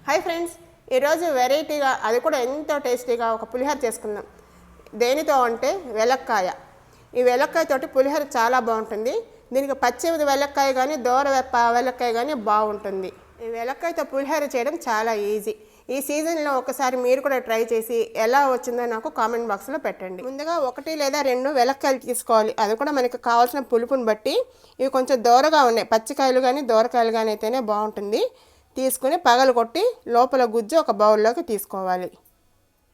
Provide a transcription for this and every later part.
Hi friends, ఈరోజు వెరైటీగా అది కూడా ఎంతో టేస్టీగా ఒక పులిహోర చేసుకుందాం. దేనితో అంటే వెలక్కాయ. ఈ వెలక్కాయతోటి పులిహోర చాలా బాగుంటుంది. దీనికి పచ్చి వెలక్కాయ కానీ దోర వెలక్కాయ కానీ బాగుంటుంది. ఈ వెలక్కాయతో పులిహోర చేయడం చాలా ఈజీ. ఈ సీజన్లో ఒకసారి మీరు కూడా ట్రై చేసి ఎలా వచ్చిందో నాకు కామెంట్ బాక్స్లో పెట్టండి. ముందుగా 1 లేదా 2 వెలక్కాయలు తీసుకోవాలి. అది కూడా మనకి కావాల్సిన పులుపుని బట్టి. ఇవి కొంచెం దోరగా ఉన్నాయి, పచ్చికాయలు కానీ దోరకాయలు కానీ అయితేనే బాగుంటుంది. తీసుకుని పగలు కొట్టి లోపల గుజ్జు ఒక బౌల్లోకి తీసుకోవాలి.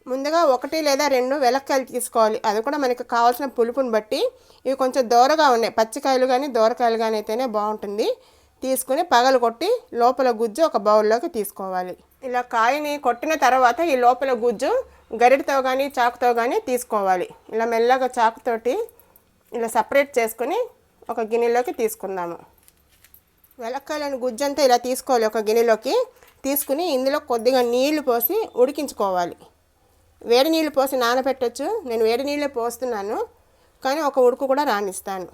ముందుగా 1 లేదా 2 వెలక్కాయలు తీసుకోవాలి. అది కూడా మనకి కావాల్సిన పులుపుని బట్టి. ఇవి కొంచెం దోరగా ఉన్నాయి, పచ్చికాయలు కానీ దోరకాయలు కానీ అయితేనే బాగుంటుంది. తీసుకుని పగలు కొట్టి లోపల గుజ్జు ఒక బౌల్లోకి తీసుకోవాలి. ఇలా కాయని కొట్టిన తర్వాత ఈ లోపల గుజ్జు గరిటతో కానీ చాకుతో కానీ తీసుకోవాలి. ఇలా మెల్లగా చాకుతోటి ఇలా సపరేట్ చేసుకుని ఒక గిన్నెలోకి తీసుకుందాము. వెలక్కాయలను గుజ్జంతా ఇలా తీసుకోవాలి. ఒక గిన్నెలోకి తీసుకుని ఇందులో కొద్దిగా నీళ్లు పోసి ఉడికించుకోవాలి. వేడి నీళ్ళు పోసి నానబెట్టచ్చు. నేను వేడి నీళ్ళే పోస్తున్నాను, కానీ ఒక ఉడుకు కూడా రానిస్తాను.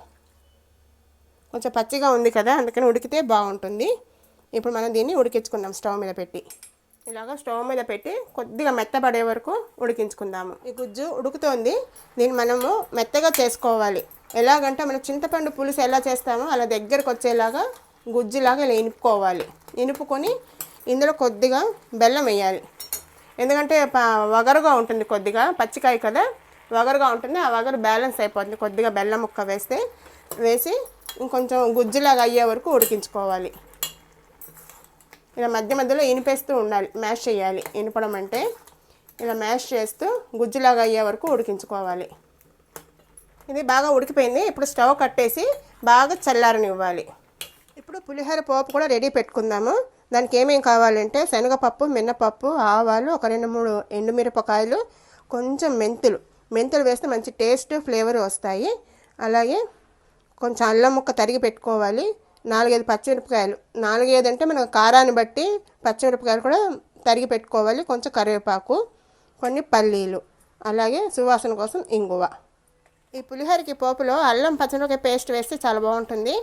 కొంచెం పచ్చిగా ఉంది కదా, అందుకని ఉడికితే బాగుంటుంది. ఇప్పుడు మనం దీన్ని ఉడికించుకుందాం. స్టవ్ మీద పెట్టి ఇలాగ స్టవ్ మీద పెట్టి కొద్దిగా మెత్తబడే వరకు ఉడికించుకుందాము. ఈ గుజ్జు ఉడుకుతోంది. దీన్ని మనము మెత్తగా చేసుకోవాలి. ఎలాగంటే మనం చింతపండు పులుసు ఎలా చేస్తామో అలా దగ్గరకు వచ్చేలాగా గుజ్జులాగా ఇలా ఇనుపుకోవాలి. ఇనుపుకొని ఇందులో కొద్దిగా బెల్లం వేయాలి. ఎందుకంటే వగరుగా ఉంటుంది, కొద్దిగా పచ్చికాయ కదా వగరుగా ఉంటుంది. ఆ వగరు బ్యాలెన్స్ అయిపోతుంది. కొద్దిగా బెల్లం ముక్క వేసి ఇంకొంచెం గుజ్జులాగా అయ్యే వరకు ఉడికించుకోవాలి. ఇలా మధ్య మధ్యలో ఇనిపేస్తూ ఉండాలి, మ్యాష్ చేయాలి. ఇనపడం అంటే ఇలా మ్యాష్ చేస్తూ గుజ్జులాగా అయ్యే వరకు ఉడికించుకోవాలి. ఇది బాగా ఉడికిపోయింది. ఇప్పుడు స్టవ్ కట్టేసి బాగా చల్లారనివ్వాలి. ఇప్పుడు పులిహోర పోపు కూడా రెడీ పెట్టుకుందాము. దానికి ఏమేమి కావాలంటే శనగపప్పు, మినపప్పు, ఆవాలు, ఒక 2-3 ఎండుమిరపకాయలు, కొంచెం మెంతులు వేస్తే మంచి టేస్ట్ ఫ్లేవర్ వస్తాయి. అలాగే కొంచెం అల్లం ముక్క తరిగి పెట్టుకోవాలి. 4-5 పచ్చిమిరపకాయలు, 4-5 అంటే మన కారాన్ని బట్టి పచ్చిమిరపకాయలు కూడా తరిగి పెట్టుకోవాలి. కొంచెం కరివేపాకు, కొన్ని పల్లీలు, అలాగే సువాసన కోసం ఇంగువ. ఈ పులిహోరకి పోపులో అల్లం పచ్చిమిరపకాయ పేస్ట్ వేస్తే చాలా బాగుంటుంది.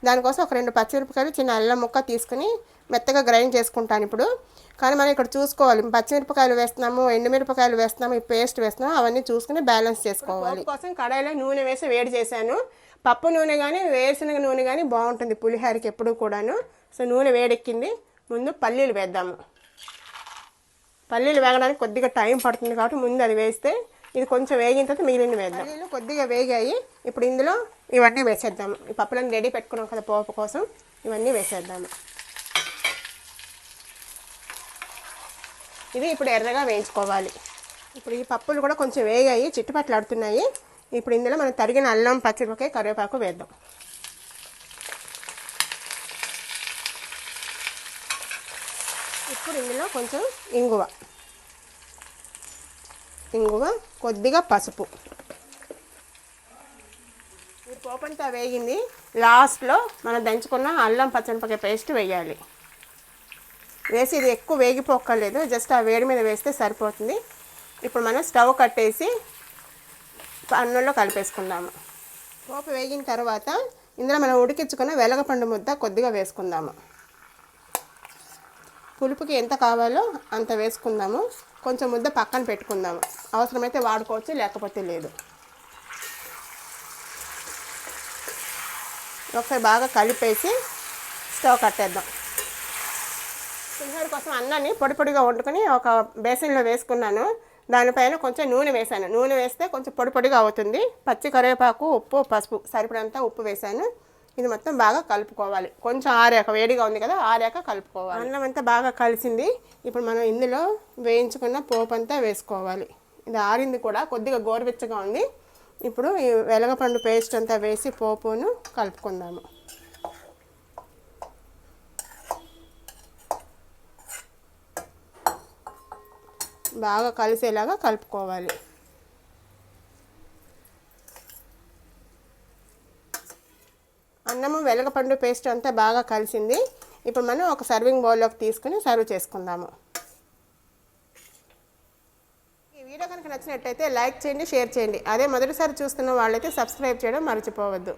దానికోసం ఒక 2 పచ్చిమిరపకాయలు, చిన్న అల్లం ముక్క తీసుకుని మెత్తగా గ్రైండ్ చేసుకుంటాను ఇప్పుడు. కానీ మనం ఇక్కడ చూసుకోవాలి, పచ్చిమిరపకాయలు వేస్తున్నాము, ఎండుమిరపకాయలు వేస్తున్నాము, ఈ పేస్ట్ వేస్తున్నాము, అవన్నీ చూసుకుని బ్యాలెన్స్ చేసుకోవాలి. కోసం కడాయిలో నూనె వేసి వేడి చేశాను. పప్పు నూనె కానీ వేరుశనగ నూనె కానీ బాగుంటుంది పులిహోరకి ఎప్పుడు కూడాను. సో నూనె వేడెక్కింది. ముందు పల్లీలు వేద్దాము. పల్లీలు వేగడానికి కొద్దిగా టైం పడుతుంది కాబట్టి ముందు అది వేస్తే ఇది కొంచెం వేగిన తర్వాత మిగిలిన వేద్దాం. పల్లీలు కొద్దిగా వేగాయి. ఇప్పుడు ఇందులో ఇవన్నీ వేసేద్దాము. ఈ పప్పులను రెడీ పెట్టుకున్నాం కదా పోపు కోసం, ఇవన్నీ వేసేద్దాము. ఇది ఇప్పుడు ఎర్రగా వేయించుకోవాలి. ఇప్పుడు ఈ పప్పులు కూడా కొంచెం వేగాయి, చిట్టుపట్లాడుతున్నాయి. ఇప్పుడు ఇందులో మనం తరిగిన అల్లం, పచ్చిమిరపకాయ, కరివేపాకు వేద్దాం. ఇప్పుడు ఇందులో కొంచెం ఇంగువ, కొద్దిగా పసుపు. ఈ పోపంతా వేగింది. లాస్ట్లో మనం దంచుకున్న అల్లం పచ్చిమిరపకాయ పేస్ట్ వేయాలి. వేసి ఇది ఎక్కువ వేగిపోక్కర్లేదు, జస్ట్ ఆ వేడి మీద వేస్తే సరిపోతుంది. ఇప్పుడు మనం స్టవ్ కట్టేసి అన్నంలో కలిపేసుకుందాము. పోపు వేగిన తర్వాత ఇందులో మనం ఉడికించుకున్న వెలగపండు ముద్ద కొద్దిగా వేసుకుందాము. పులుపుకి ఎంత కావాలో అంత వేసుకుందాము. కొంచెం ముద్ద పక్కన పెట్టుకుందాము. అవసరమైతే వాడుకోవచ్చు, లేకపోతే లేదు. ఒకసారి బాగా కలిపేసి స్టవ్ కట్టేద్దాం. పులిహోర కోసం అన్నాన్ని పొడిగా వండుకొని ఒక బేసిన్లో వేసుకున్నాను. దానిపైన కొంచెం నూనె వేసాను. నూనె వేస్తే కొంచెం పొడిగా అవుతుంది. పచ్చి కరివేపాకు, ఉప్పు, పసుపు సరిపడంతా ఉప్పు వేసాను. ఇది మొత్తం బాగా కలుపుకోవాలి. కొంచెం ఆరాక, వేడిగా ఉంది కదా, ఆరాక కలుపుకోవాలి. అన్నం అంతా బాగా కలిసింది. ఇప్పుడు మనం ఇందులో వేయించుకున్న పోపు అంతా వేసుకోవాలి. ఇది ఆరింది కూడా, కొద్దిగా గోరువెచ్చగా ఉంది. ఇప్పుడు ఈ వెలగపండు పేస్ట్ అంతా వేసి పోపును కలుపుకుందాము. బాగా కలిసేలాగా కలుపుకోవాలి. అన్నము, వెలగపండు పేస్ట్ అంతా బాగా కలిసింది. ఇప్పుడు మనం ఒక సర్వింగ్ బౌల్లోకి తీసుకుని సర్వ్ చేసుకుందాము. ఈ వీడియో కనుక నచ్చినట్టయితే లైక్ చేయండి, షేర్ చేయండి. అదే మొదటిసారి చూస్తున్న వాళ్ళైతే సబ్స్క్రైబ్ చేయడం మర్చిపోవద్దు.